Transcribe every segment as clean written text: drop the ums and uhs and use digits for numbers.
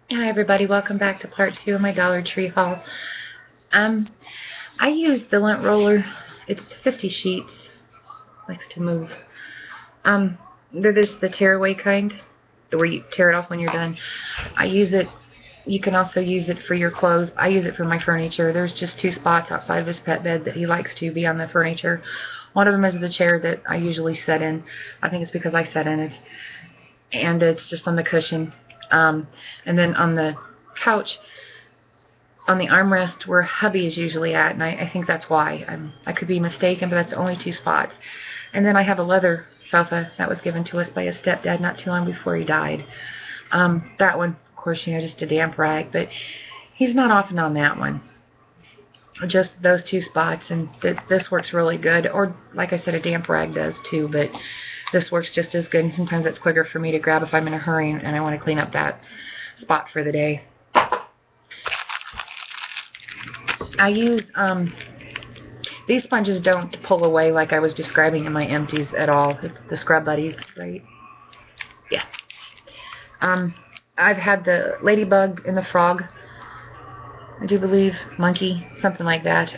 Hi everybody, welcome back to part 2 of my Dollar Tree haul. Um, I use the lint roller. It's 50 sheets. Likes to move. They're just the tearaway kind, where you tear it off when you're done. I use it. You can also use it for your clothes. I use it for my furniture. There's just 2 spots outside of his pet bed that he likes to be on the furniture. One of them is the chair that I usually sit in. I think it's because I sit in it. And it's just on the cushion. And then on the couch, on the armrest where hubby is usually at, and I think that's why. I could be mistaken, but that's only 2 spots. And then I have a leather sofa that was given to us by his stepdad not too long before he died. That one, of course, just a damp rag, but he's not often on that one. Just those 2 spots, and this works really good. Or, like I said, a damp rag does too, but this works just as good, and sometimes it's quicker for me to grab if I'm in a hurry and I want to clean up that spot for the day. I use, these sponges don't pull away like I was describing in my empties at all. It's the Scrub Buddies, right? Yeah. I've had the ladybug and the frog, I do believe, monkey, something like that.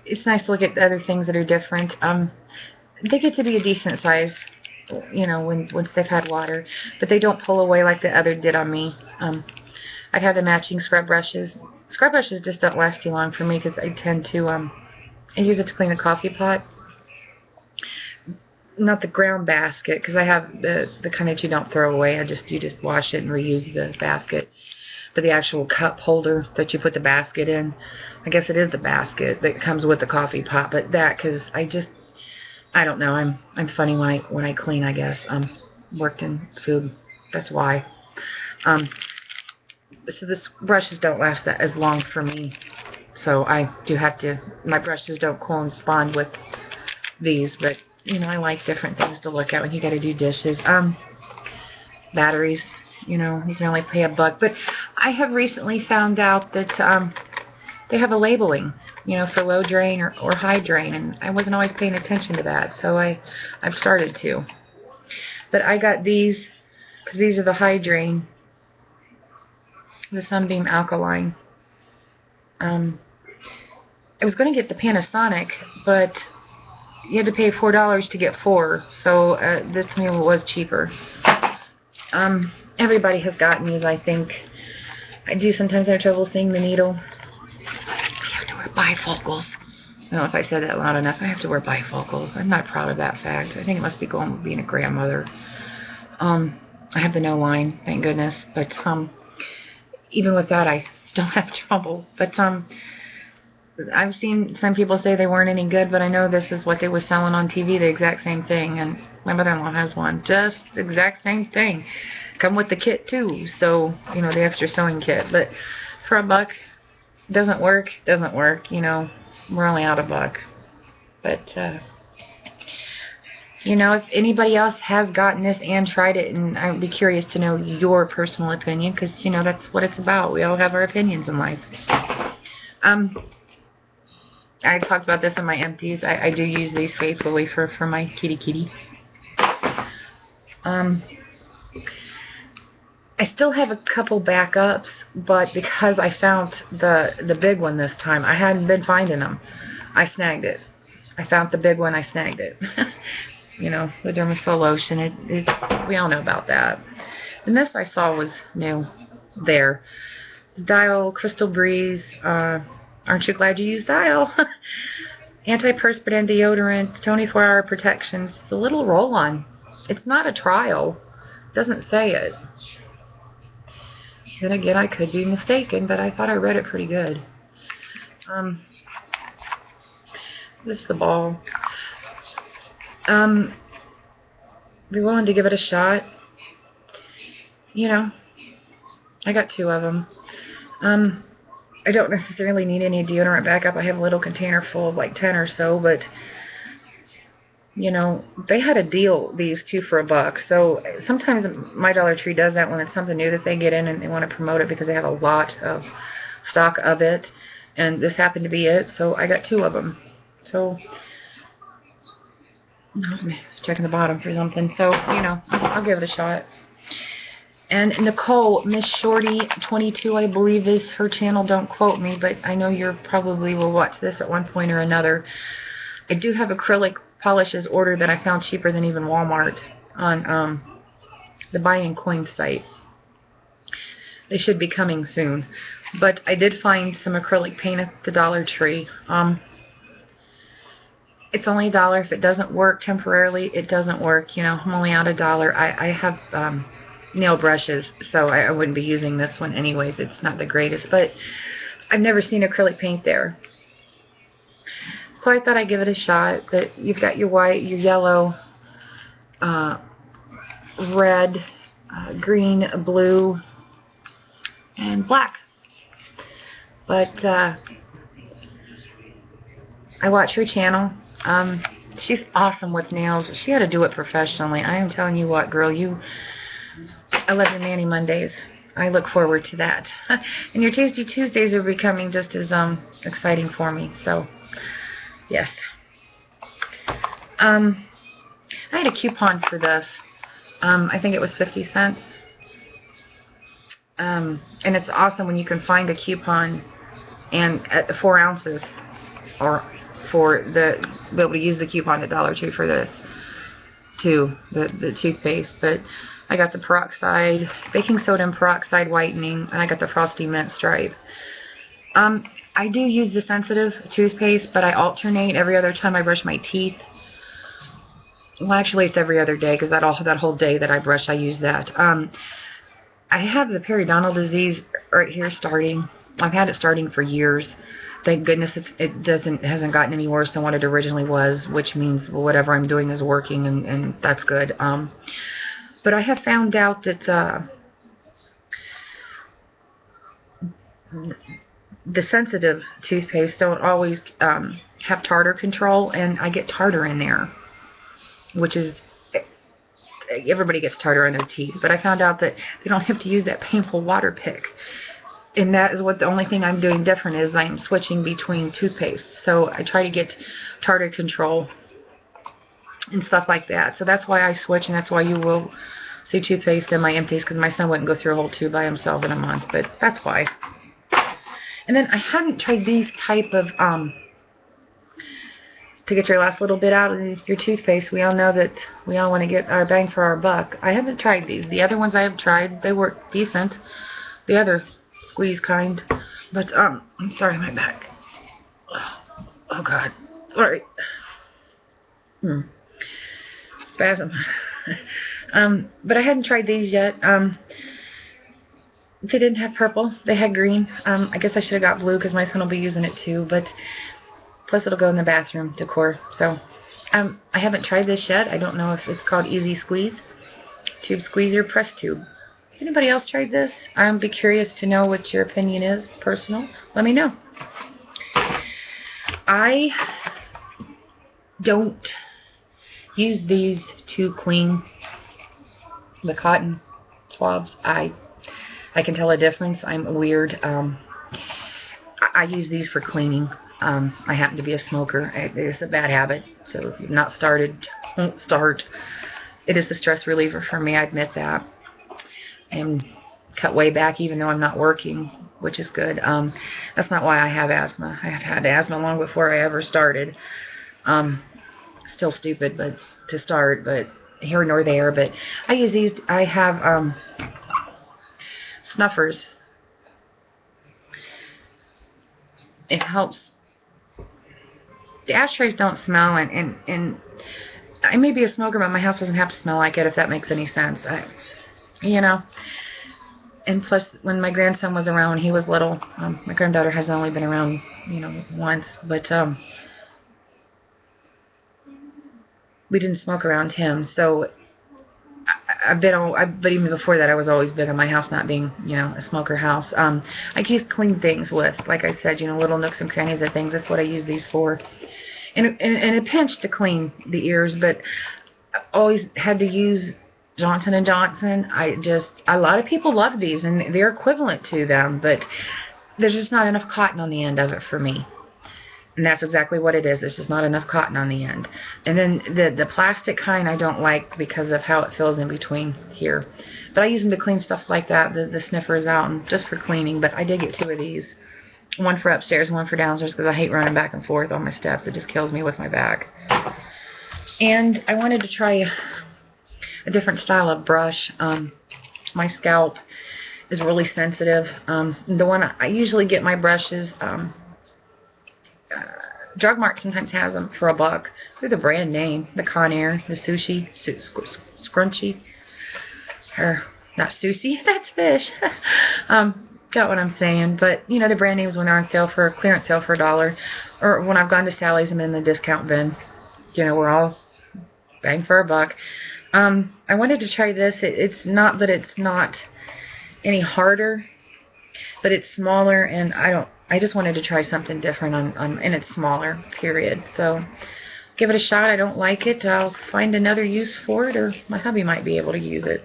It's nice to look at the other things that are different. They get to be a decent size, once they've had water, but they don't pull away like the other did on me. I've had the matching scrub brushes. Scrub brushes just don't last too long for me because I tend to I use it to clean the coffee pot. Not the ground basket, because I have the kind that you don't throw away. You just wash it and reuse the basket. But the actual cup holder that you put the basket in, I guess it is the basket that comes with the coffee pot. But that, because I don't know. I'm funny when I clean. I guess worked in food. That's why. So the brushes don't last that as long for me. So I do have to. My brushes don't correspond with these, but I like different things to look at when you got to do dishes. Batteries. You can only pay $1, but I have recently found out that they have a labeling, for low drain or high drain, and I wasn't always paying attention to that, so I've started to. But I got these because these are the high drain, the Sunbeam Alkaline. I was going to get the Panasonic, but you had to pay $4 to get 4, so this new was cheaper. Everybody has gotten these, I think. I do sometimes have trouble seeing the needle. I have to wear bifocals. I don't know if I said that loud enough. I have to wear bifocals. I'm not proud of that fact. I think it must be going with being a grandmother. I have the no line, thank goodness. But even with that, I still have trouble. But I've seen some people say they weren't any good, but I know this is what they were selling on TV, the exact same thing. And my mother-in-law has one, just the exact same thing. Come with the kit too, so the extra sewing kit. But for $1, doesn't work. We're only out $1. But if anybody else has gotten this and tried it, and I'd be curious to know your personal opinion, because that's what it's about. We all have our opinions in life. I talked about this in my empties. I do use these faithfully for my kitty. I still have a couple backups, but because I found the big one this time, I hadn't been finding them. I snagged it. I found the big one, I snagged it. The Dermasil lotion, we all know about that. And this I saw was new there. Dial Crystal Breeze, aren't you glad you used Dial? Antiperspirant deodorant, 24-hour protections. It's a little roll-on. It's not a trial. It doesn't say it. Then again, I could be mistaken, but I thought I read it pretty good. This is the ball. Be willing to give it a shot. I got 2 of them. I don't necessarily need any deodorant backup. I have a little container full of like 10 or so, but they had a deal, these 2 for $1. So sometimes my Dollar Tree does that when it's something new that they get in and they want to promote it because they have a lot of stock of it. And this happened to be it, so I got 2 of them. So I was checking the bottom for something. So, I'll give it a shot. And Nicole, Miss Shorty 22, I believe is her channel. Don't quote me, but I know you probably will watch this at one point or another. I do have acrylic polishes ordered that I found cheaper than even Walmart on the Buy and Coin site. They should be coming soon. But I did find some acrylic paint at the Dollar Tree. It's only $1. If it doesn't work temporarily, it doesn't work. You know, I'm only out $1. I have nail brushes, so I wouldn't be using this one anyways. It's not the greatest, but I've never seen acrylic paint there. So I thought I'd give it a shot. But you've got your white, your yellow, red, green, blue, and black. But I watch her channel. She's awesome with nails. She had to do it professionally. I am telling you what, girl, I love your Mani Mondays. I look forward to that. And your Tasty Tuesdays are becoming just as exciting for me. So, yes. I had a coupon for this. I think it was 50 cents. And it's awesome when you can find a coupon and at 4 ounces, or be able to use the coupon at Dollar Tree for this too, the toothpaste. But I got the peroxide, baking soda and peroxide whitening, and I got the Frosty Mint Stripe. I do use the sensitive toothpaste, but I alternate every other time I brush my teeth. Well, actually, it's every other day, because that whole day that I brush, I use that. I have the periodontal disease right here starting. I've had it starting for years. Thank goodness it hasn't gotten any worse than what it originally was, which means whatever I'm doing is working, and that's good. But I have found out that the sensitive toothpaste don't always have tartar control, and I get tartar in there, which is, everybody gets tartar in their teeth. But I found out that they don't have to use that painful water pick. And that is what the only thing I'm doing different is I'm switching between toothpaste. So I try to get tartar control and stuff like that. So that's why I switch, and that's why you will see toothpaste in my empties, because my son wouldn't go through a whole tube by himself in a month. But that's why. And then I hadn't tried these type of, to get your last little bit out of your toothpaste. We all know that we all want to get our bang for our buck. I haven't tried these. The other ones I have tried, they work decent. The other squeeze kind. But, I'm sorry, my back. Oh, God. Sorry. Spasm. But I hadn't tried these yet. They didn't have purple. They had green. I guess I should have got blue, because my son will be using it too. But plus it'll go in the bathroom decor. So I haven't tried this yet. I don't know if it's called Easy Squeeze, Tube Squeezer, Press Tube. Anybody else tried this? I'd be curious to know what your opinion is. Personal. Let me know. I don't use these to clean the cotton swabs. I can tell a difference. I'm weird. I use these for cleaning. I happen to be a smoker. It's a bad habit. So if you've not started, don't start. It is a stress reliever for me. I admit that. And cut way back, even though I'm not working, which is good. That's not why I have asthma. I have had asthma long before I ever started. Still stupid, but to start, but here nor there. But I use these. I have snuffers. It helps. The ashtrays don't smell, and I may be a smoker, but my house doesn't have to smell like it, if that makes any sense. You know. And plus, when my grandson was around when he was little, my granddaughter has only been around, you know, once, but we didn't smoke around him. So but even before that, I was always big on my house not being, you know, a smoker house. I keep clean things with, like I said, you know, little nooks and crannies of things. That's what I use these for. And a pinch to clean the ears, but I always had to use Johnson & Johnson. A lot of people love these, and they're equivalent to them, but there's just not enough cotton on the end of it for me. And that's exactly what it is. It's just not enough cotton on the end. And then the plastic kind I don't like because of how it fills in between here. But I use them to clean stuff like that, the sniffers out, and just for cleaning. But I did get 2 of these. One for upstairs, one for downstairs, because I hate running back and forth on my steps. It just kills me with my back. And I wanted to try a different style of brush. My scalp is really sensitive. The one I usually get my brushes, Drug Mart sometimes has them for $1. They're the brand name, the Conair, the Sushi, Scrunchy, or not Sushi, that's fish. Got what I'm saying, but you know the brand names when they're on sale for clearance sale for $1, or when I've gone to Sally's, I'm in the discount bin. You know, we're all bang for $1. I wanted to try this. It's not that it's not any harder, but it's smaller, and I just wanted to try something different and it's smaller, period. So give it a shot. I don't like it, I'll find another use for it, or my hubby might be able to use it.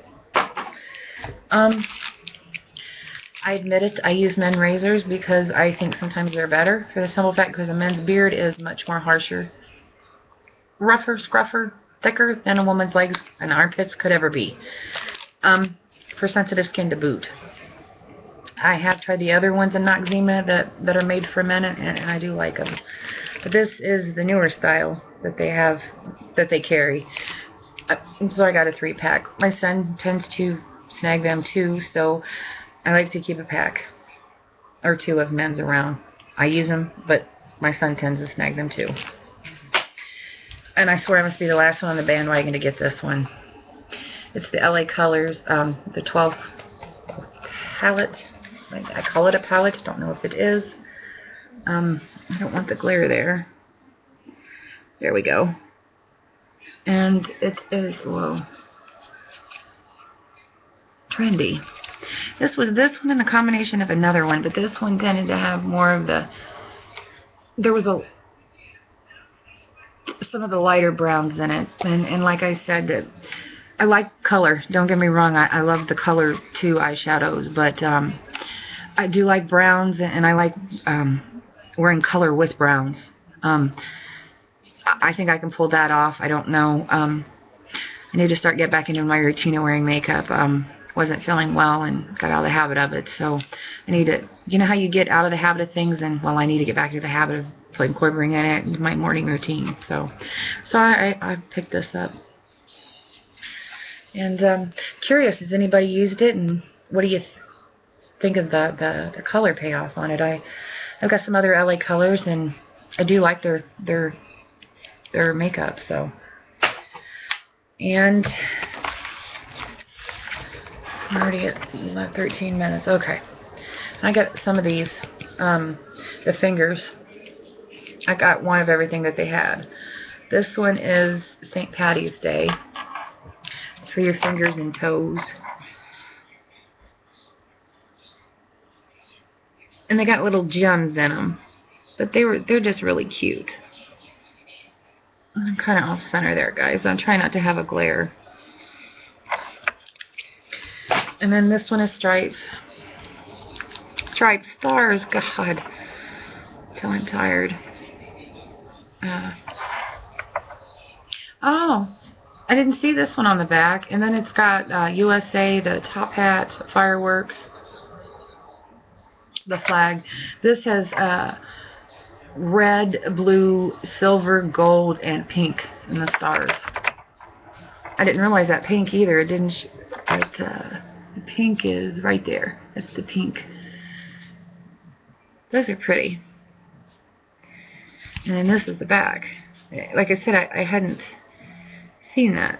I admit it, I use men razors because I think sometimes they're better, for the simple fact because a men's beard is much more harsher, rougher, scruffer, thicker than a woman's legs and armpits could ever be. For sensitive skin to boot. I have tried the other ones in Noxzema that are made for men, and I do like them. But this is the newer style that they have, that they carry. So I got a 3-pack. My son tends to snag them too, so I like to keep a pack or 2 of men's around. I use them, but my son tends to snag them too. And I swear I must be the last one on the bandwagon to get this one. It's the LA Colors, the 12 palette. I call it a palette, don't know if it is. I don't want the glare there. There we go. And it is, whoa, trendy. This was this one and a combination of another one, but this one tended to have more of the, there was some of the lighter browns in it. And like I said, I like color. Don't get me wrong. I love the color too, eyeshadows, but I do like browns, and I like wearing color with browns. I think I can pull that off. I don't know. I need to start get back into my routine of wearing makeup. Wasn't feeling well and got out of the habit of it, so I need to. You know how you get out of the habit of things, and well, I need to get back to the habit of incorporating it into my morning routine. So I picked this up. And curious, has anybody used it, and what do you think of the color payoff on it? I've got some other LA Colors, and I do like their makeup. So, and I'm already at 13 minutes. Okay, I got some of these, the fingers. I got one of everything that they had. This one is St. Patty's Day. For your fingers and toes. And they got little gems in them. But they're just really cute. I'm kind of off center there, guys. I'm trying not to have a glare. And then this one is stripes. Striped stars. God. Till I'm tired. Oh. I didn't see this one on the back. And then it's got USA, the top hat, fireworks, the flag. This has red, blue, silver, gold, and pink in the stars. I didn't realize that pink either. It didn't. The pink is right there. That's the pink. Those are pretty. And then this is the back. Like I said, I hadn't seen that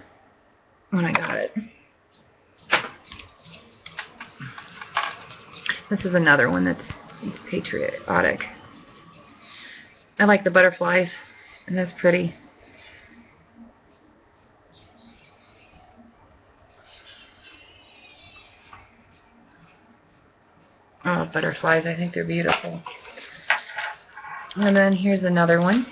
when I got it. This is another one that's patriotic. I like the butterflies, and that's pretty. Oh, butterflies, I think they're beautiful. And then here's another one.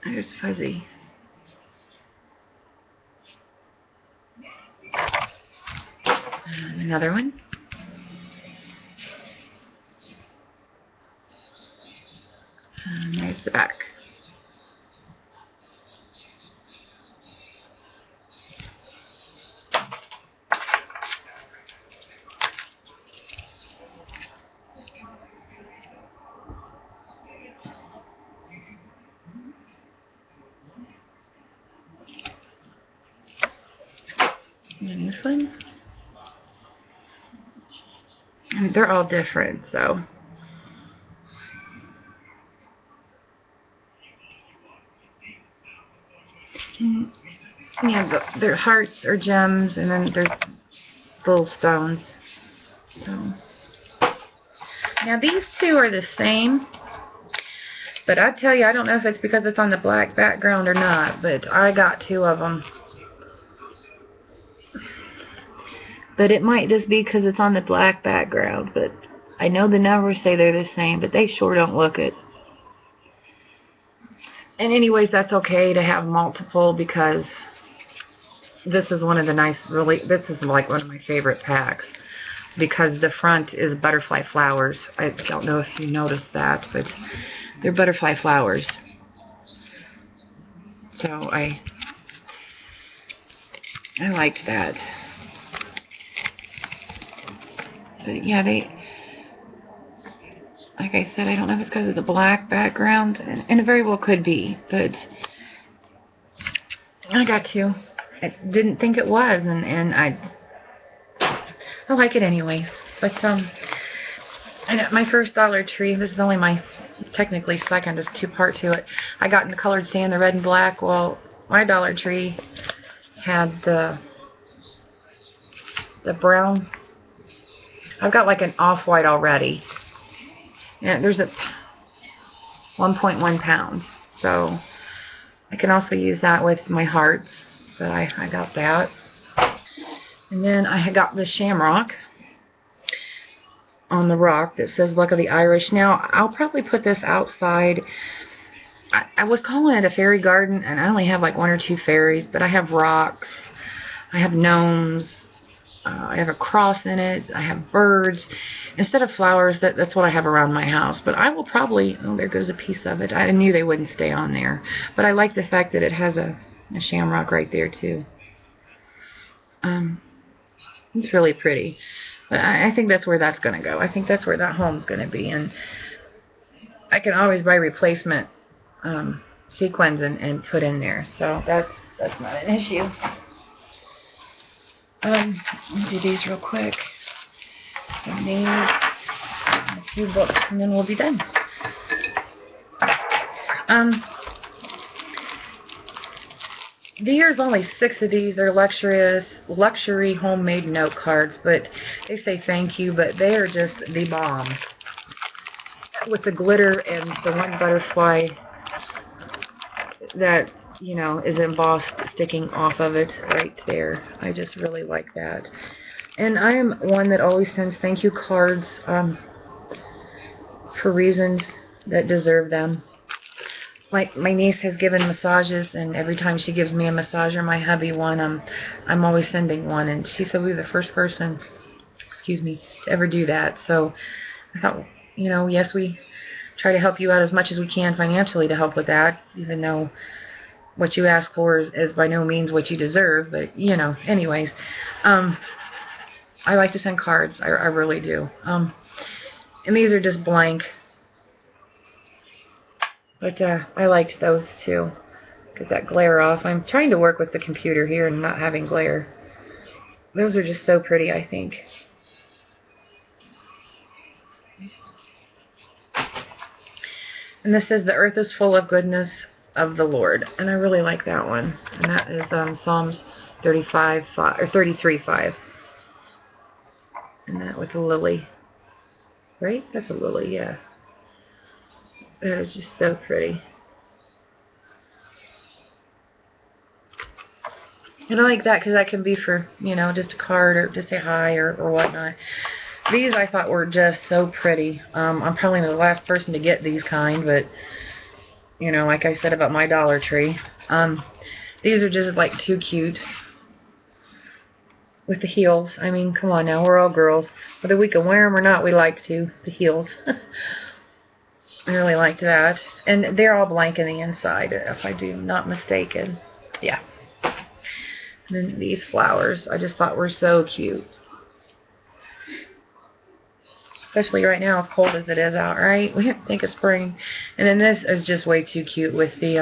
There's Fuzzy. Another one. And there's the back. And this one. And they're all different, so. And yeah, their hearts or gems, and then there's little stones. So. Now these two are the same, but I tell you, I don't know if it's because it's on the black background or not, but I got two of them. But it might just be because it's on the black background, but I know the numbers say they're the same, but they sure don't look it. And anyways, that's okay to have multiple, because this is one of the nice, this is like one of my favorite packs, because the front is butterfly flowers. I don't know if you noticed that, but they're butterfly flowers. So I liked that. But yeah, like I said, I don't know if it's because of the black background, and it very well could be, but I got two. I didn't think it was, and I like it anyway. But and my first Dollar Tree, this is only my technically second, there's two-part to it. I got in the colored sand, the red and black. Well, my Dollar Tree had the brown. I've got like an off-white already. And there's a 1.1 pounds. So I can also use that with my hearts. But I got that. And then I got the shamrock on the rock that says Luck of the Irish. Now, I'll probably put this outside. I was calling it a fairy garden, and I only have like one or two fairies, but I have rocks, I have gnomes, I have a cross in it, I have birds. Instead of flowers, that's what I have around my house. But I will probably, oh, there goes a piece of it. I knew they wouldn't stay on there. But I like the fact that it has a shamrock right there, too. It's really pretty. But I think that's where that's going to go. I think that's where that home's going to be. And I can always buy replacement sequins and put in there. So that's not an issue. Let me do these real quick. And these, a few books, and then we'll be done. There's only 6 of these. They're luxury homemade note cards, but they say thank you, but they are just the bomb. With the glitter and the one butterfly that, you know, is embossed sticking off of it right there. I just really like that. And I am one that always sends thank you cards for reasons that deserve them. Like, my niece has given massages, and every time she gives me a massage, or my hubby one, I'm always sending one. And she said we were the first person, to ever do that. So I thought, you know, yes, we try to help you out as much as we can financially to help with that, even though what you ask for is by no means what you deserve. But, you know, anyways, I like to send cards. I really do. And these are just blank. But I liked those too. Get that glare off. I'm trying to work with the computer here and not having glare. Those are just so pretty, I think. And this says, the earth is full of goodness of the Lord. And I really like that one. And that is Psalms 35:5 or 33:5. And that with a lily. Right? That's a lily, yeah. That is just so pretty. And I like that because that can be for, you know, just a card or to say hi or whatnot. These I thought were just so pretty. I'm probably the last person to get these kind, but, you know, like I said about my Dollar Tree. These are just like too cute. with the heels. I mean, come on now, we're all girls. Whether we can wear them or not, we like to. The heels. I really liked that. And they're all blank in the inside, if I do not mistaken. Yeah. And then these flowers, I just thought were so cute. Especially right now, as cold as it is out, right? We didn't think of spring. And then this is just way too cute with the,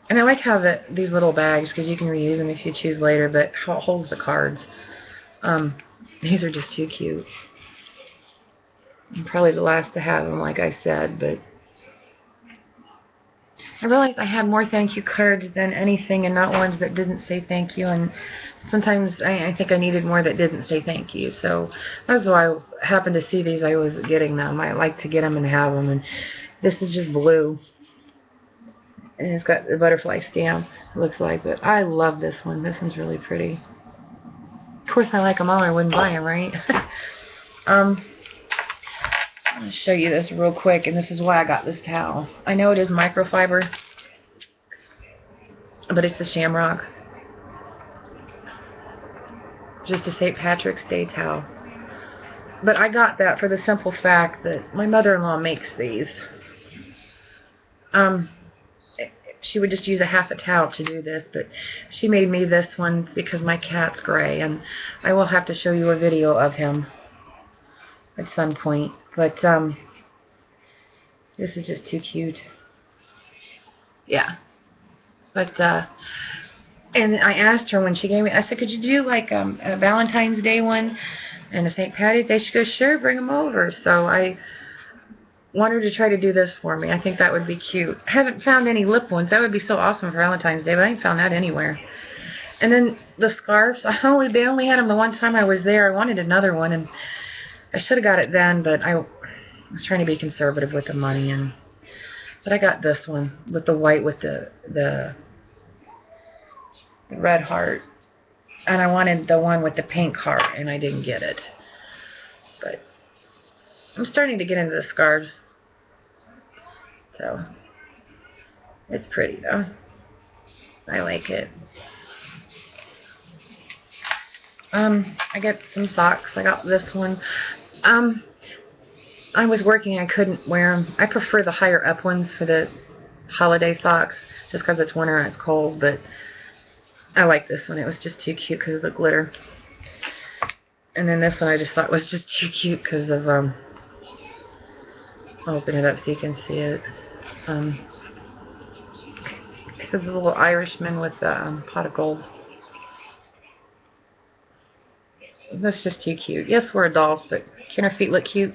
and I like how these little bags, because you can reuse them if you choose later, but how it holds the cards. These are just too cute. I'm probably the last to have them, like I said, but I realized I had more thank you cards than anything, and not ones that didn't say thank you, and sometimes I think I needed more that didn't say thank you, so that's why I happened to see these. I was getting them. I like to get them and have them, and this is just blue, and it's got the butterfly stamp, it looks like, but I love this one. This one's really pretty. Of course I like them all, or I wouldn't buy them, right? I'll show you this real quick, and this is why I got this towel. I know it is microfiber, but it's the Shamrock. Just a St. Patrick's Day towel. But I got that for the simple fact that my mother-in-law makes these. She would just use a half a towel to do this, but she made me this one because my cat's gray, and I will have to show you a video of him at some point. But this is just too cute. Yeah. But and I asked her when she gave me, I said, could you do like a Valentine's Day one and a St. Patty's Day? She goes, sure, bring them over. So I want her to try to do this for me. I think that would be cute. I haven't found any lip ones. That would be so awesome for Valentine's Day, but I ain't found that anywhere. And then the scarves, they only had them the one time I was there. I wanted another one, and I should have got it then, but I was trying to be conservative with the money, but I got this one with the white with the red heart, and I wanted the one with the pink heart, and I didn't get it. But I'm starting to get into the scarves, so it's pretty though. I like it. I got some socks. I got this one. I was working, I couldn't wear them. I prefer the higher up ones for the holiday socks, just because it's winter and it's cold, but I like this one. It was just too cute because of the glitter. And then this one I just thought was just too cute because of, I'll open it up so you can see it. Because of the little Irishman with the pot of gold. That's just too cute. Yes, we're adults, but can our feet look cute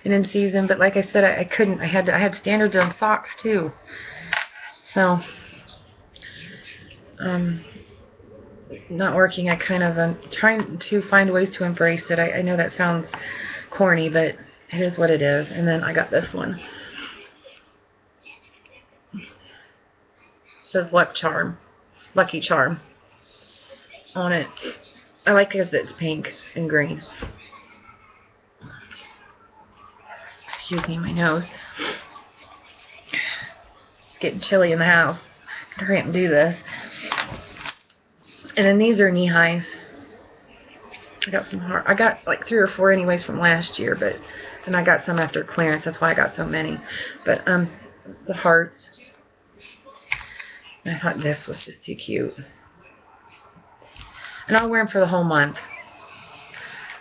and in season? But like I said, I couldn't. I had standards on socks too. So, not working. I kind of trying to find ways to embrace it. I know that sounds corny, but it is what it is. And then I got this one. It says Lucky Charm on it. I like it because it's pink and green. Excuse me, my nose. It's getting chilly in the house. Gotta hurry up and do this. And then these are knee highs. I got some hard. I got like 3 or 4 anyways from last year, but then I got some after clearance. That's why I got so many. But the hearts. I thought this was just too cute. And I'll wear them for the whole month.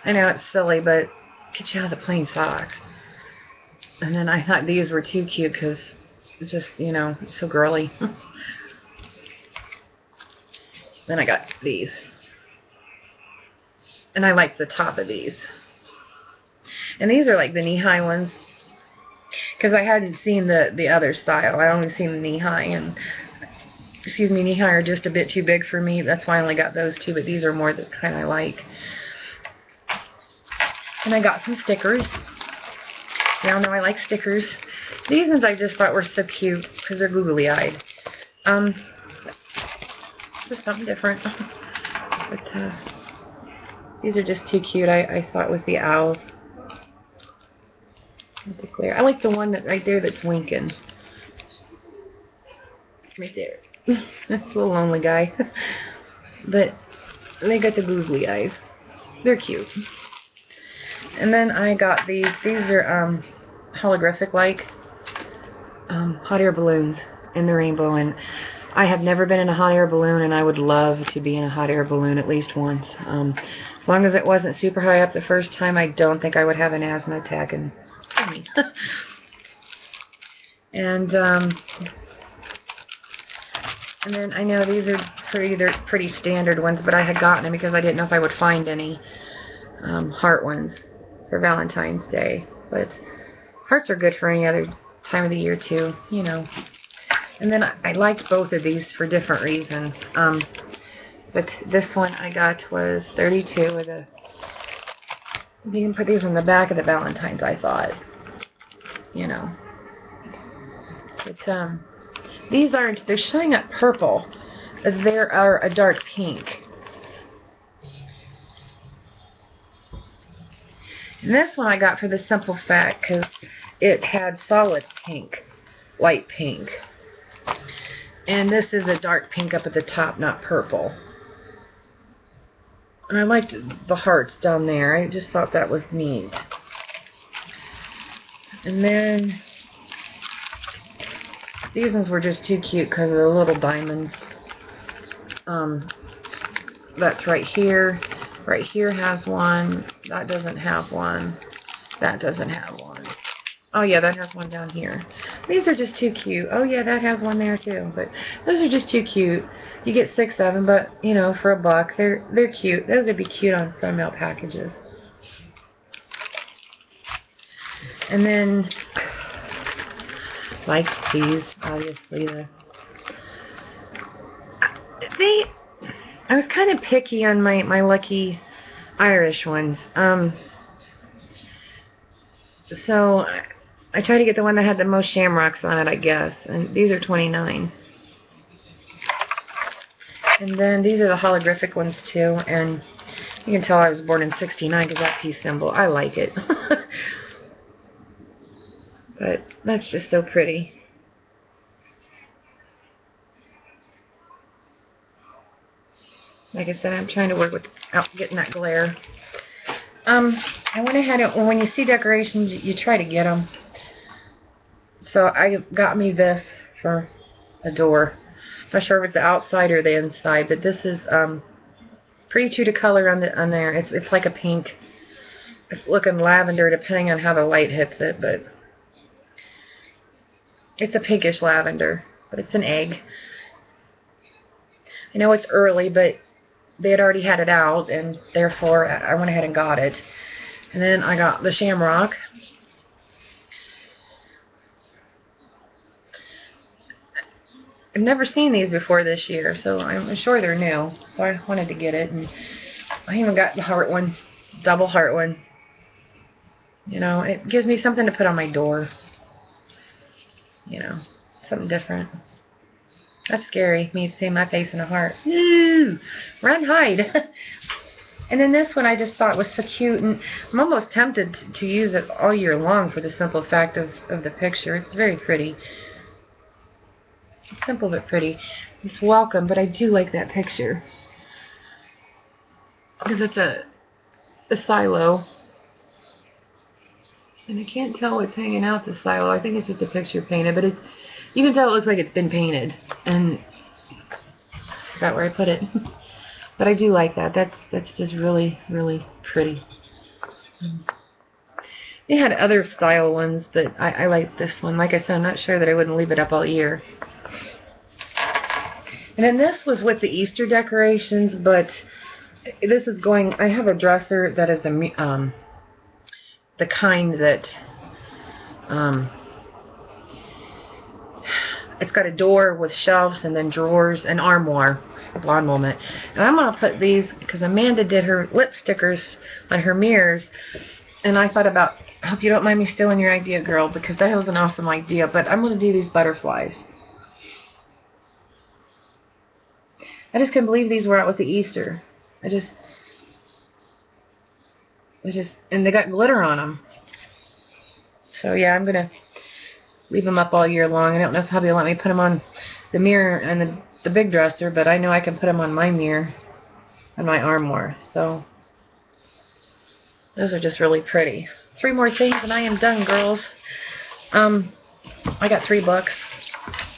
I know it's silly, but get you out of the plain socks. And then I thought these were too cute because it's just, you know, so girly. Then I got these. And I like the top of these. And these are like the knee-high ones. Because I hadn't seen the other style. I only seen the knee-high, and knee-high are just a bit too big for me. That's why I only got those 2, but these are more the kind I like. And I got some stickers. Y'all know I like stickers. These ones I just thought were so cute because they're googly-eyed. Just something different. But these are just too cute, I thought, with the owls. With the clear. I like the one that right there that's winking. Right there. That's a little lonely guy. But And they got the googly eyes. They're cute. And then I got these. These are holographic like hot air balloons in the rainbow. And I have never been in a hot air balloon, and I would love to be in a hot air balloon at least once. As long as it wasn't super high up the first time, I don't think I would have an asthma attack. And and then I know these are they're pretty standard ones, but I had gotten them because I didn't know if I would find any heart ones for Valentine's Day. But hearts are good for any other time of the year too, you know. And then I liked both of these for different reasons. But this one I got was 32 with a. You can put these on the back of the Valentines, I thought. You know. But these aren't. They're showing up purple. They are a dark pink. And this one I got for the simple fact because it had solid pink, light pink. And this is a dark pink up at the top, not purple. And I liked the hearts down there. I just thought that was neat. And then these ones were just too cute because of the little diamonds. That's right here. Right here has one. That doesn't have one. That doesn't have one. Oh yeah, that has one down here. These are just too cute. Oh yeah, that has one there too. But those are just too cute. You get 6 of them, but you know, for $1, they're cute. Those would be cute on sun mail packages. And then, like these, obviously I was kind of picky on my Lucky Irish ones. So I tried to get the one that had the most shamrocks on it, I guess. And these are 29. And then these are the holographic ones too. And you can tell I was born in '69 because that P symbol. I like it. But that's just so pretty. Like I said, I'm trying to work without getting that glare. I went ahead and when you see decorations, you try to get them. So I got me this for a door. I'm not sure if it's the outside or the inside, but this is pretty true to color on there. It's like a pink. It's looking lavender depending on how the light hits it, but it's a pinkish lavender, but it's an egg. I know it's early, but they had already had it out, and therefore I went ahead and got it. And then I got the shamrock. I've never seen these before this year, so I'm sure they're new. So I wanted to get it, and I even got the heart one, double heart one. You know, it gives me something to put on my door. You know, something different. That's scary, me seeing my face in a heart. Ooh, run, hide. And then this one I just thought was so cute, and I'm almost tempted to use it all year long for the simple fact of the picture. It's very pretty. It's simple but pretty. It's welcome, but I do like that picture. Because it's a silo. And I can't tell what's hanging out the silo. I think it's just a picture painted, but you can tell it looks like it's been painted. And I forgot where I put it. But I do like that. That's just really, really pretty. They had other style ones, but I like this one. Like I said, I'm not sure that I wouldn't leave it up all year. And then this was with the Easter decorations, but this is going. I have a dresser that is the kind that it's got a door with shelves and then drawers and armoire, a blonde moment. And I'm going to put these, because Amanda did her lip stickers on her mirrors, and I thought about, I hope you don't mind me stealing your idea, girl, because that was an awesome idea, but I'm going to do these butterflies. I just couldn't believe these were out with the Easter. And they got glitter on them. So yeah, I'm going to leave them up all year long. I don't know if hubby will let me put them on the mirror and the big dresser, but I know I can put them on my mirror. on my armoire. So those are just really pretty. 3 more things and I am done, girls. I got 3 books.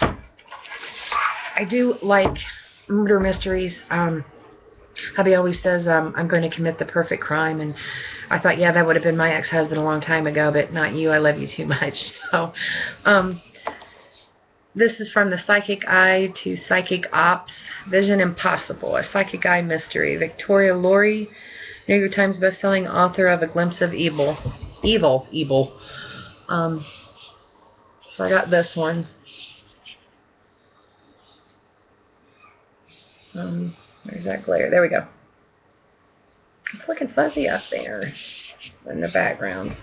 I do like murder mysteries. Hubby always says I'm going to commit the perfect crime, and I thought, yeah, that would have been my ex-husband a long time ago, but not you. I love you too much. So, this is From the Psychic Eye to Psychic Ops, Vision Impossible, a Psychic Eye Mystery. Victoria Laurie, New York Times bestselling author of A Glimpse of Evil. Evil. So I got this one. Where's that glare? There we go. It's looking fuzzy up there in the background.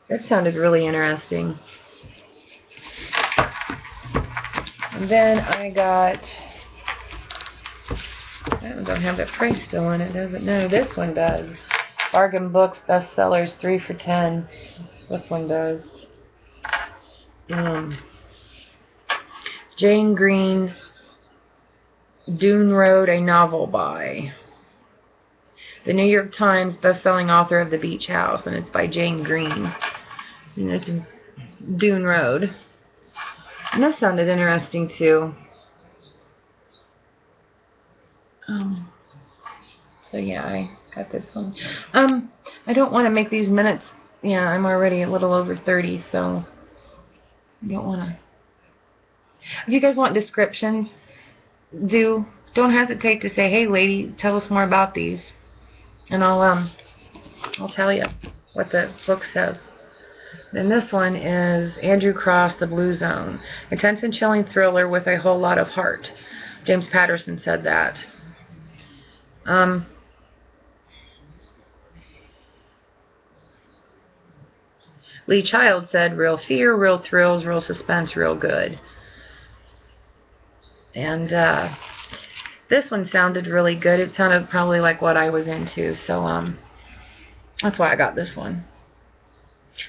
This sounded really interesting. And then I got, that one don't have that price still on it, does it? No, this one does. Bargain Books Bestsellers 3 for $10. This one does. Jane Green, Dune Road, a novel by the New York Times bestselling author of The Beach House, and it's by Jane Green. And it's Dune Road. And that sounded interesting too. So yeah, I got this one. I don't want to make these minutes. Yeah, I'm already a little over 30, so I don't want to. If you guys want descriptions, don't hesitate to say, hey lady, tell us more about these, and I'll tell you what the book says. And this one is Andrew Cross, The Blue Zone, a tense and chilling thriller with a whole lot of heart. James Patterson said that. Lee Child said, real fear, real thrills, real suspense, real good. And this one sounded really good. It sounded probably like what I was into, so that's why I got this one.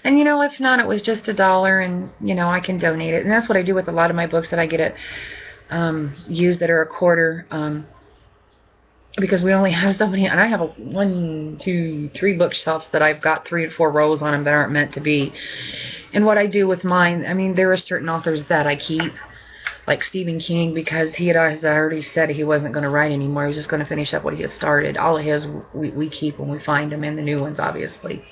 And you know, if not, it was just $1, and you know, I can donate it. And that's what I do with a lot of my books that I get at used that are a quarter, because we only have so many. And I have 1, 2, 3 bookshelves that I've got 3 or 4 rows on them that aren't meant to be. And what I do with mine, I mean, there are certain authors that I keep, like Stephen King, because he had already said he wasn't going to write anymore. He was just going to finish up what he had started. All of his we keep when we find them, and the new ones, obviously.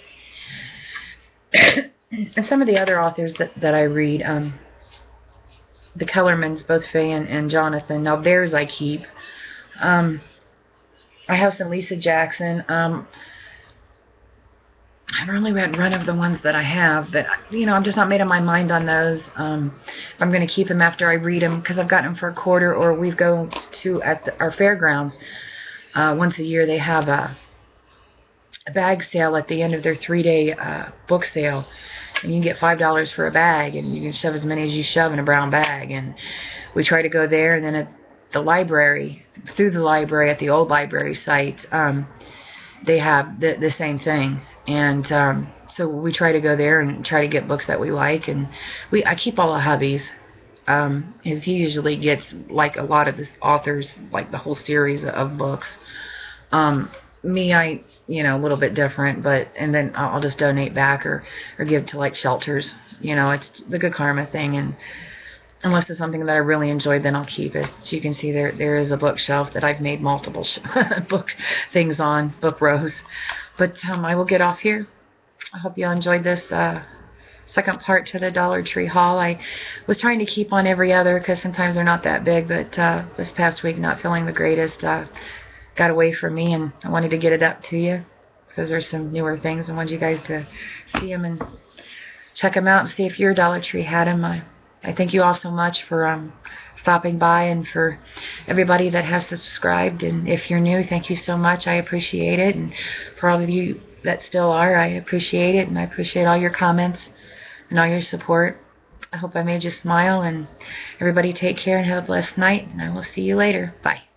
And some of the other authors that I read, the Kellermans, both Faye and Jonathan, now theirs I keep. I have some Lisa Jackson. I haven't really read run of the ones that I have, but you know, I'm just not made up my mind on those. I'm going to keep them after I read them, because I've gotten them for a quarter, or we go to our fairgrounds once a year. They have a bag sale at the end of their 3-day book sale, and you can get $5 for a bag, and you can shove as many as you shove in a brown bag. And we try to go there, and then at the library, through the library at the old library site, they have the same thing. And so we try to go there and try to get books that we like. And I keep all the hubbies. He usually gets like a lot of the authors, like the whole series of books. Me, you know, a little bit different, and then I'll just donate back or give to like shelters. You know, it's the good karma thing. And unless it's something that I really enjoy, then I'll keep it. So you can see there is a bookshelf that I've made multiple book things on, book rows. But I will get off here. I hope you enjoyed this second part to the Dollar Tree haul. I was trying to keep on every other, because sometimes they're not that big, but this past week, not feeling the greatest, got away from me, and I wanted to get it up to you, because there's some newer things. I want you guys to see them and check them out and see if your Dollar Tree had them. I thank you all so much for stopping by, and for everybody that has subscribed. And if you're new, thank you so much. I appreciate it. And for all of you that still are, I appreciate it. And I appreciate all your comments and all your support. I hope I made you smile. And everybody take care and have a blessed night. And I will see you later. Bye.